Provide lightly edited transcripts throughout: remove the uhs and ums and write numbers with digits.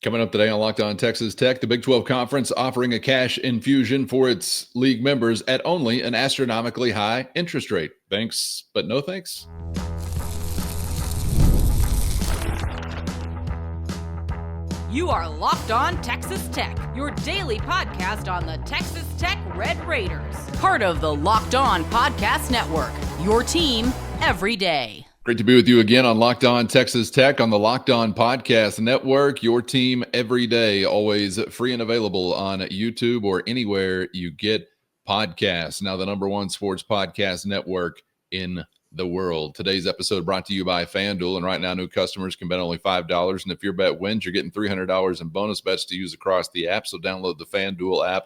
Coming up today on Locked On Texas Tech, the Big 12 Conference offering a cash infusion for its league members at only an astronomically high interest rate. Thanks, but no thanks. You are Locked On Texas Tech, your daily podcast on the Texas Tech Red Raiders. Part of the Locked On Podcast Network, your team every day. Great to be with you again on Locked On Texas Tech on the Locked On Podcast Network, your team every day, always free and available on YouTube or anywhere you get podcasts. Now the number one sports podcast network in the world. Today's episode brought to you by FanDuel, and right now new customers can bet only $5, and if your bet wins, you're getting $300 in bonus bets to use across the app, so download the FanDuel app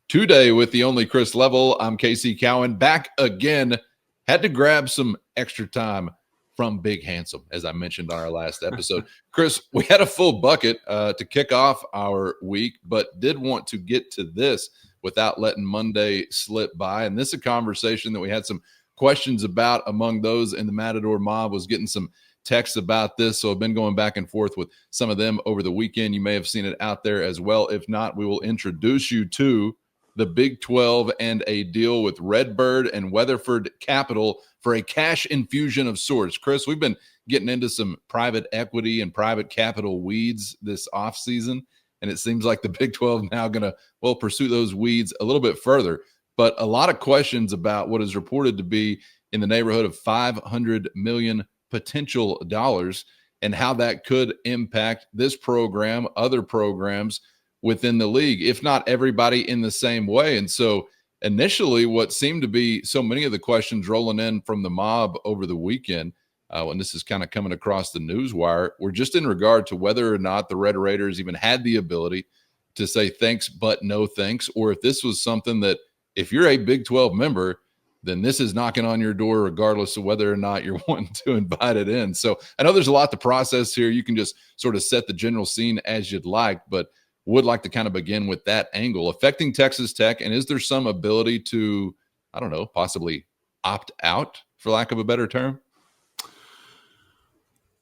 today with the only Chris Level. I'm Casey Cowan, back again. Had to grab some extra time from Big Handsome, as I mentioned on our last episode. Chris, we had a full bucket to kick off our week, but did want to get to this without letting Monday slip by. And this is a conversation that we had some questions about among those in the Matador Mob. Was getting some texts about this, so I've been going back and forth with some of them over the weekend. You may have seen it out there as well. If not, we will introduce you to the Big 12 and a deal with Redbird and Weatherford Capital for a cash infusion of sorts. Chris, we've been getting into some private equity and private capital weeds this offseason, and it seems like the Big 12 now going to, pursue those weeds a little bit further. But a lot of questions about what is reported to be in the neighborhood of $500 million potential dollars and how that could impact this program, other programs within the league, if not everybody in the same way. And so initially what seemed to be so many of the questions rolling in from the mob over the weekend, when this is kind of coming across the news wire, were just in regard to whether or not the Red Raiders even had the ability to say thanks, but no thanks, or if this was something that if you're a Big 12 member, then this is knocking on your door regardless of whether or not you're wanting to invite it in. So I know there's a lot to process here. You can just sort of set the general scene as you'd like, but would like to kind of begin with that angle affecting Texas Tech. And is there some ability to, I don't know, possibly opt out, for lack of a better term?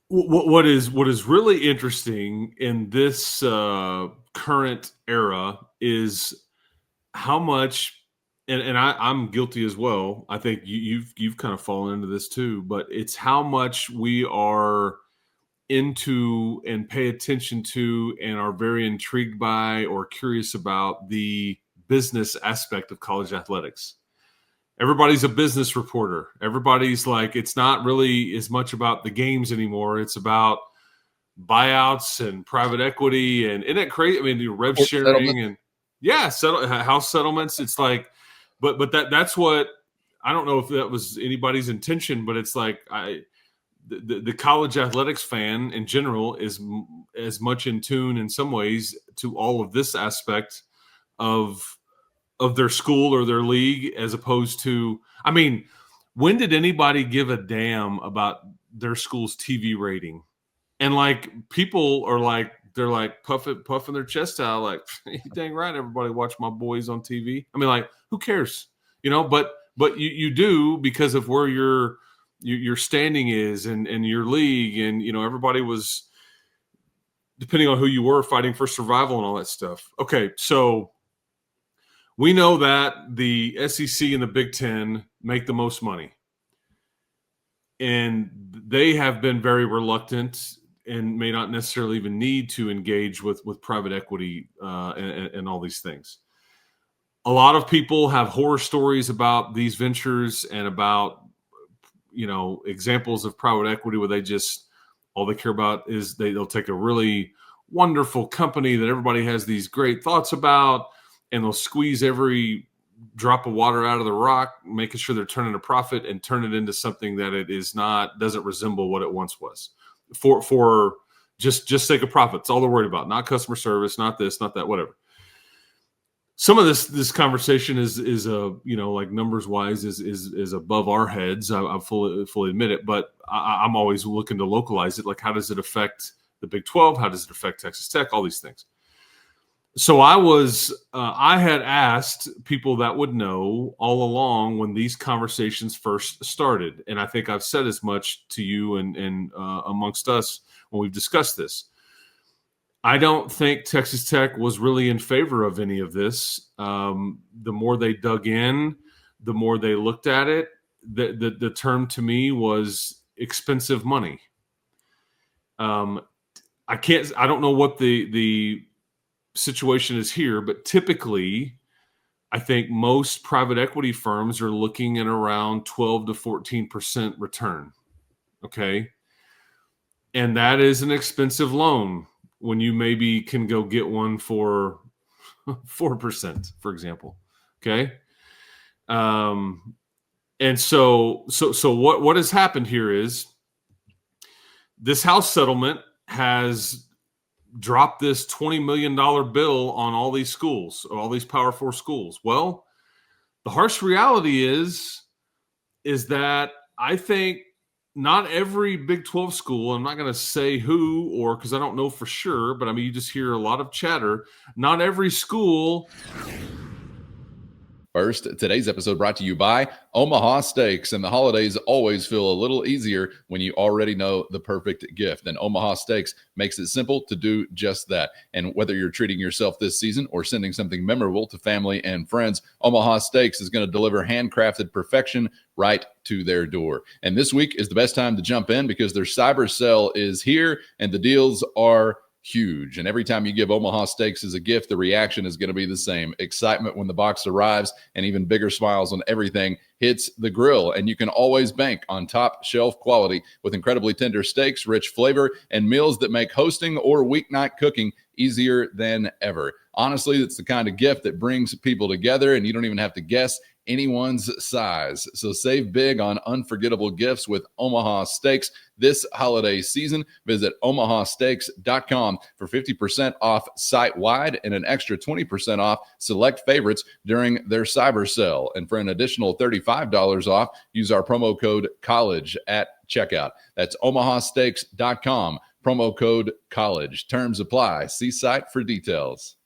What is really interesting in this current era is how much, and I'm guilty as well. I think you've kind of fallen into this too, but it's how much we are into and pay attention to and are very intrigued by or curious about the business aspect of college athletics. Everybody's a business reporter. Everybody's like, it's not really as much about the games anymore. It's about buyouts and private equity and isn't it crazy? I mean, rev sharing and house settlements. It's like, but that's what, I don't know if that was anybody's intention, but it's like the college athletics fan in general is as much in tune in some ways to all of this aspect of their school or their league, as opposed to, I mean, when did anybody give a damn about their school's TV rating? And like people are like, they're like puffing their chest out, like, dang right, everybody watch my boys on TV. I mean, like, who cares? You know, but you do, because of where your standing is and your league, and you know, everybody was, depending on who you were, fighting for survival and all that stuff. Okay, so we know that the SEC and the Big Ten make the most money, and they have been very reluctant and may not necessarily even need to engage with private equity and all these things. A lot of people have horror stories about these ventures and about, you know, examples of private equity where they just, all they care about is they'll take a really wonderful company that everybody has these great thoughts about, and they'll squeeze every drop of water out of the rock, making sure they're turning a profit and turn it into something that it is not, doesn't resemble what it once was, for just sake of profit. It's all they're worried about, not customer service, not this, not that, whatever. Some of this conversation is you know, like numbers wise is above our heads. I fully admit it, but I'm always looking to localize it. Like, how does it affect the Big 12? How does it affect Texas Tech? All these things. So I had asked people that would know all along when these conversations first started. And I think I've said as much to you and amongst us when we've discussed this. I don't think Texas Tech was really in favor of any of this. The more they dug in, the more they looked at it. The term to me was expensive money. I don't know what the situation is here, but typically I think most private equity firms are looking at around 12 to 14% return. Okay. And that is an expensive loan when you maybe can go get one for 4%, for example. Okay. And so what has happened here is this house settlement has dropped this $20 million bill on all these schools, all these Power 4 schools. Well, the harsh reality is that I think not every Big 12 school, I'm not going to say who or because I don't know for sure, but I mean, you just hear a lot of chatter. Not every school. First, today's episode brought to you by Omaha Steaks, and the holidays always feel a little easier when you already know the perfect gift. And Omaha Steaks makes it simple to do just that. And whether you're treating yourself this season or sending something memorable to family and friends, Omaha Steaks is going to deliver handcrafted perfection right to their door. And this week is the best time to jump in because their cyber sale is here and the deals are huge. And every time you give Omaha Steaks as a gift, the reaction is going to be the same. Excitement when the box arrives and even bigger smiles when everything hits the grill. And you can always bank on top shelf quality with incredibly tender steaks, rich flavor, and meals that make hosting or weeknight cooking easier than ever. Honestly, it's the kind of gift that brings people together and you don't even have to guess anyone's size. So save big on unforgettable gifts with Omaha Steaks this holiday season. Visit omahasteaks.com for 50% off site-wide and an extra 20% off select favorites during their cyber sale. And for an additional $35 off, use our promo code COLLEGE at checkout. That's omahasteaks.com, promo code COLLEGE. Terms apply. See site for details.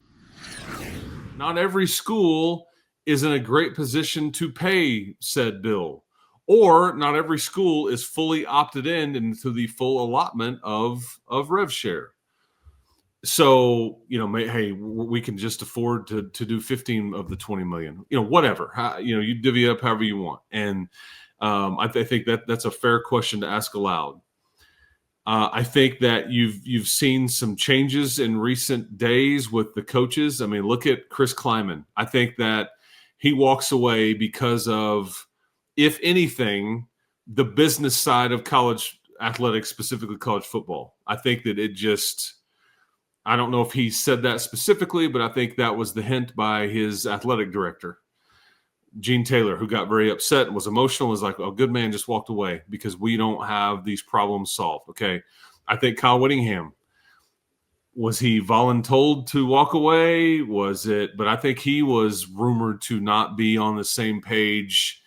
Not every school is in a great position to pay said bill, or not every school is fully opted in into the full allotment of rev share. So, hey, we can just afford to do 15 of the 20 million, whatever, you divvy up however you want. And I think that's a fair question to ask aloud. I think that you've seen some changes in recent days with the coaches. I mean, look at Chris Kleiman. I think that he walks away because of, if anything, the business side of college athletics, specifically college football. I think that I don't know if he said that specifically, but I think that was the hint by his athletic director, Gene Taylor, who got very upset and was emotional, was like, oh, good man just walked away because we don't have these problems solved. Okay. I think Kyle Whittingham, was he voluntold to walk away? But I think he was rumored to not be on the same page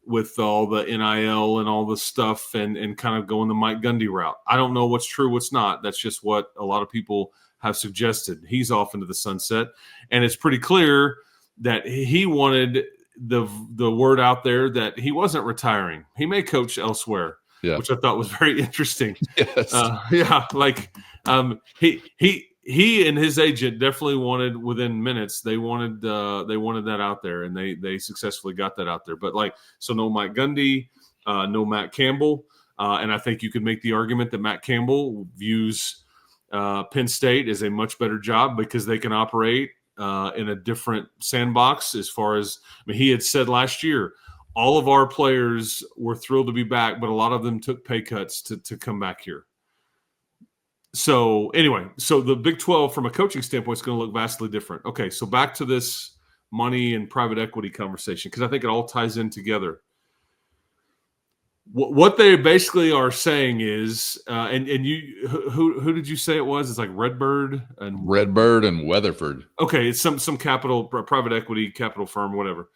with all the NIL and all the stuff and kind of going the Mike Gundy route. I don't know what's true, what's not. That's just what a lot of people have suggested. He's off into the sunset. And it's pretty clear that he wanted the word out there that he wasn't retiring. He may coach elsewhere, which I thought was very interesting. Yes. He and his agent definitely wanted within minutes. They wanted that out there, and they successfully got that out there. But so no Mike Gundy, no Matt Campbell, and I think you could make the argument that Matt Campbell views Penn State as a much better job because they can operate in a different sandbox. As far as he had said last year, all of our players were thrilled to be back, but a lot of them took pay cuts to come back here. So anyway, so the Big 12 from a coaching standpoint is going to look vastly different. Okay, so back to this money and private equity conversation, because I think it all ties in together. What they basically are saying is, and you, who did you say it was? It's like Redbird and Weatherford. Okay, it's some capital, private equity capital firm, whatever.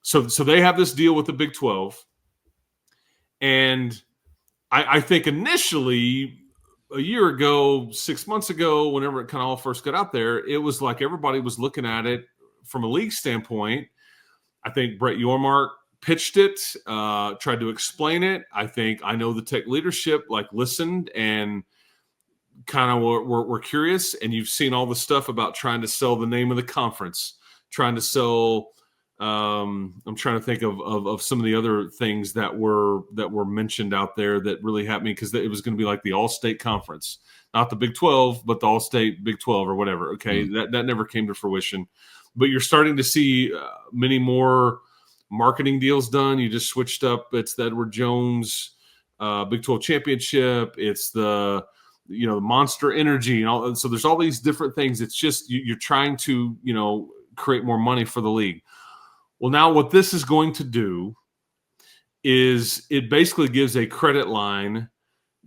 So they have this deal with the Big 12, and I think initially, a year ago, 6 months ago, whenever it kind of all first got out there, it was like everybody was looking at it from a league standpoint. I think Brett Yormark pitched it, tried to explain it. I think I know the Tech leadership listened and kind of were curious, and you've seen all the stuff about trying to sell the name of the conference, trying to sell. I'm trying to think of some of the other things that were mentioned out there that really happened, because it was going to be like the All-State Conference, not the Big 12, but the All-State Big 12 or whatever. Okay, that never came to fruition, but you're starting to see many more marketing deals done. You just switched up. It's the Edward Jones Big 12 championship. It's the Monster Energy and all. So there's all these different things. It's just you're trying to create more money for the league. Well, now what this is going to do is it basically gives a credit line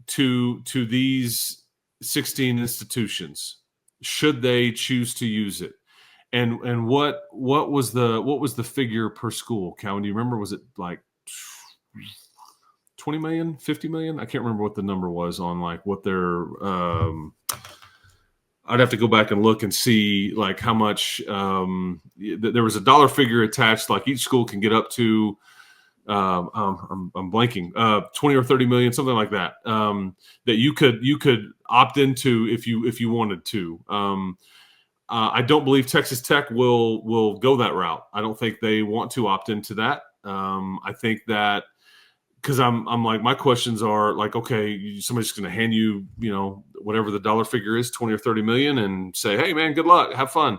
to these 16 institutions, should they choose to use it. And what was the figure per school? Calvin, do you remember? Was it like 20 million, 50 million? I can't remember what the number was on like what their I'd have to go back and look and see like how much there was a dollar figure attached, like each school can get up to I'm blanking 20 or 30 million, something like that, that you could opt into if you wanted to. I don't believe Texas Tech will go that route. I don't think they want to opt into that. I think that because I'm like, my questions are like, okay, somebody's going to hand you, whatever the dollar figure is, 20 or 30 million, and say, hey man, good luck, have fun.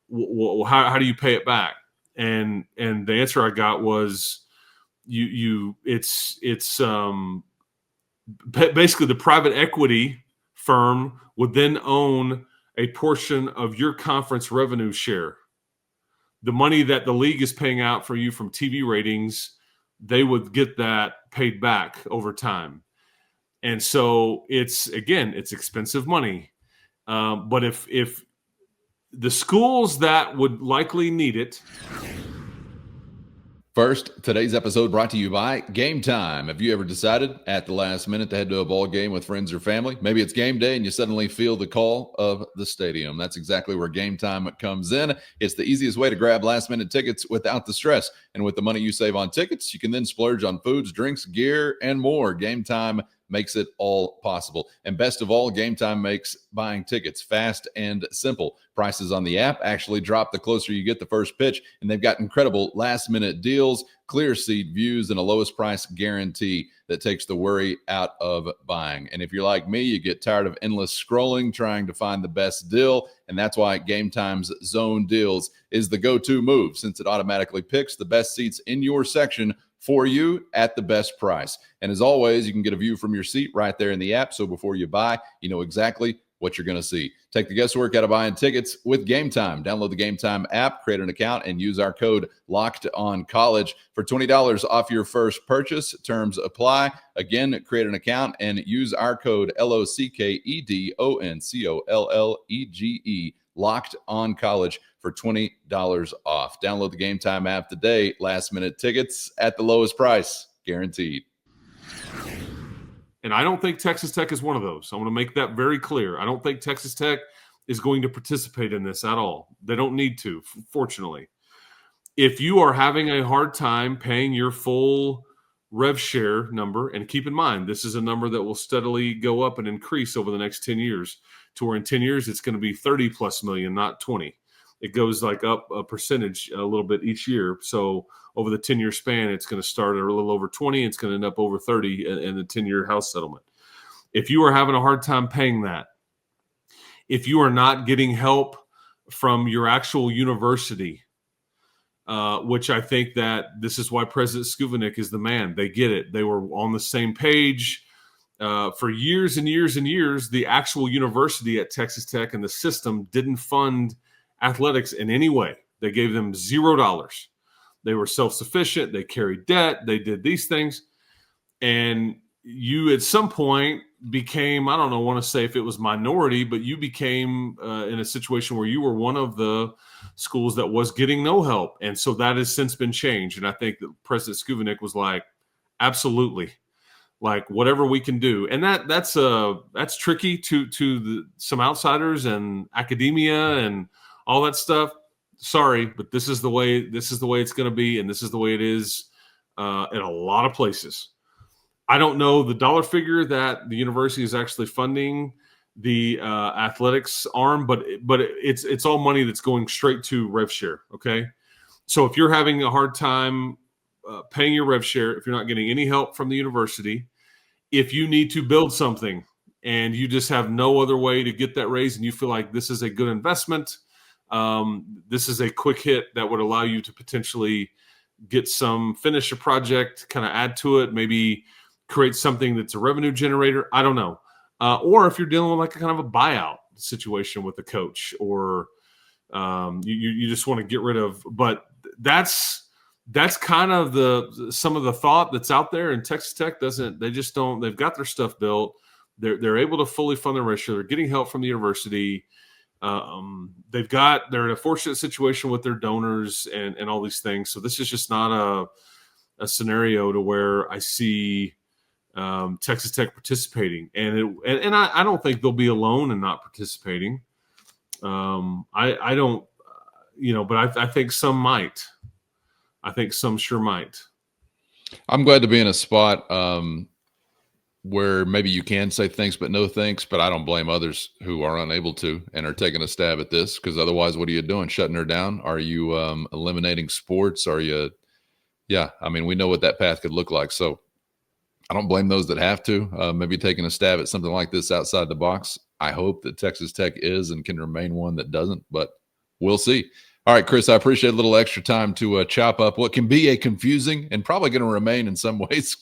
How do you pay it back? And the answer I got was, it's basically the private equity firm would then own a portion of your conference revenue share. The money that the league is paying out for you from TV ratings, they would get that paid back over time. And so it's expensive money. But if the schools that would likely need it. First, today's episode brought to you by Gametime. Have you ever decided at the last minute to head to a ball game with friends or family? Maybe it's game day and you suddenly feel the call of the stadium. That's exactly where Gametime comes in. It's the easiest way to grab last-minute tickets without the stress. And with the money you save on tickets, you can then splurge on foods, drinks, gear, and more. Gametime makes it all possible. And best of all, Gametime makes buying tickets fast and simple. Prices on the app actually drop the closer you get the first pitch, and they've got incredible last-minute deals, clear seat views, and a lowest price guarantee that takes the worry out of buying. And if you're like me, you get tired of endless scrolling trying to find the best deal, and that's why Gametime's Zone Deals is the go-to move, since it automatically picks the best seats in your section for you at the best price. And as always, you can get a view from your seat right there in the app, so before you buy, you know exactly what you're going to see. Take the guesswork out of buying tickets with Gametime. Download the Gametime app, create an account, and use our code LOCKEDONCollege for $20 off your first purchase. Terms apply. Again, create an account and use our code LOCKEDONCOLLEGE, Locked On College, for $20 off. Download the Gametime app today. Last minute tickets at the lowest price, guaranteed. And I don't think Texas Tech is one of those. I want to make that very clear. I don't think Texas Tech is going to participate in this at all. They don't need to, fortunately. If you are having a hard time paying your full rev share number, and keep in mind, this is a number that will steadily go up and increase over the next 10 years, to where in 10 years, it's going to be 30 plus million, not 20. It goes like up a percentage a little bit each year. So over the 10-year span, it's going to start at a little over 20. It's going to end up over 30 in the 10-year house settlement. If you are having a hard time paying that, if you are not getting help from your actual university, which I think that this is why President Skuvanik is the man. They get it. They were on the same page for years and years and years. The actual university at Texas Tech and the system didn't fund athletics in any way. They gave them $0. They were self-sufficient. They carried debt. They did these things. And you at some point became, I don't know, want to say if it was minority, but you became in a situation where you were one of the schools that was getting no help. And so that has since been changed. And I think that President Skuvanik was like, absolutely, like whatever we can do. And that's tricky to some outsiders and academia and all that stuff. Sorry, but this is the way it's going to be, and this is the way it is in a lot of places. I don't know the dollar figure that the university is actually funding the athletics arm, but it's all money that's going straight to rev share. Okay, so if you're having a hard time paying your rev share, if you're not getting any help from the university, if you need to build something and you just have no other way to get that raise, and you feel like this is a good investment, this is a quick hit that would allow you to potentially finish a project, kind of add to it, maybe create something that's a revenue generator. I don't know. Or if you're dealing with like a kind of a buyout situation with the coach, or you just want to get rid of, but that's kind of some of the thought that's out there. And Texas Tech they've got their stuff built. They're able to fully fund their ratio. They're getting help from the university. They're in a fortunate situation with their donors and all these things. So this is just not a scenario to where I see Texas Tech participating, and I don't think they'll be alone in not participating. I don't, but I think some might. I think some sure might. I'm glad to be in a spot where maybe you can say thanks, but no thanks. But I don't blame others who are unable to and are taking a stab at this, because otherwise, what are you doing? Shutting her down? Are you eliminating sports? Are you? Yeah, I mean, we know what that path could look like. So I don't blame those that have to. Maybe taking a stab at something like this outside the box. I hope that Texas Tech is and can remain one that doesn't, but we'll see. All right, Chris, I appreciate a little extra time to chop up what can be a confusing and probably going to remain in some ways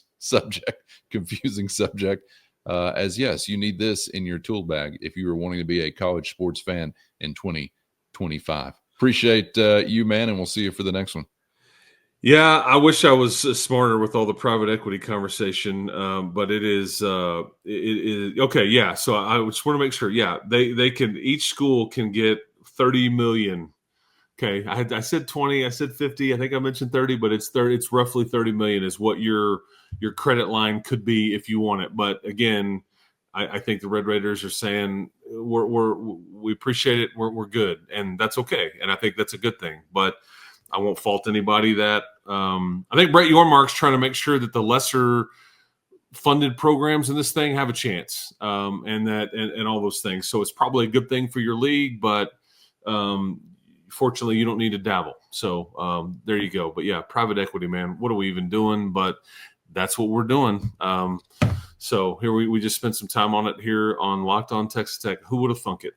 confusing subject. As yes, you need this in your tool bag if you are wanting to be a college sports fan in 2025. Appreciate you, man, and we'll see you for the next one. Yeah, I wish I was smarter with all the private equity conversation, but it is okay. Yeah, so I just want to make sure. Yeah, they can, each school can get 30 million. Okay, I said 20, I said 50, I think I mentioned 30, but it's roughly 30 million is what your credit line could be if you want it. But again, I think the Red Raiders are saying we appreciate it, we're good, and that's okay, and I think that's a good thing. But I won't fault anybody that I think Brett Yormark's trying to make sure that the lesser funded programs in this thing have a chance, and all those things. So it's probably a good thing for your league, but fortunately you don't need to dabble. So there you go. But yeah, private equity, man, what are we even doing? But that's what we're doing. So here we just spent some time on it here on Locked On Texas Tech. Who would have thunk it?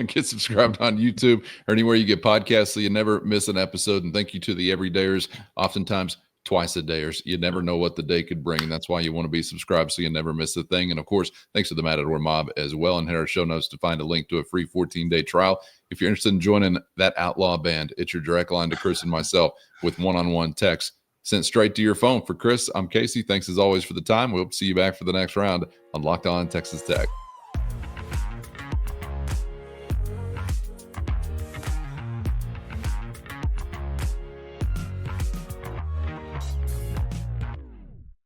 Get subscribed on YouTube or anywhere you get podcasts so you never miss an episode. And thank you to the everydayers, oftentimes twice a dayers. You never know what the day could bring, and that's why you want to be subscribed so you never miss a thing. And of course, thanks to the Matador Mob as well. And hit our show notes to find a link to a free 14-day trial. If you're interested in joining that outlaw band, it's your direct line to Chris and myself with one-on-one text sent straight to your phone. For Chris, I'm Casey. Thanks as always for the time. We hope to see you back for the next round on Locked On Texas Tech.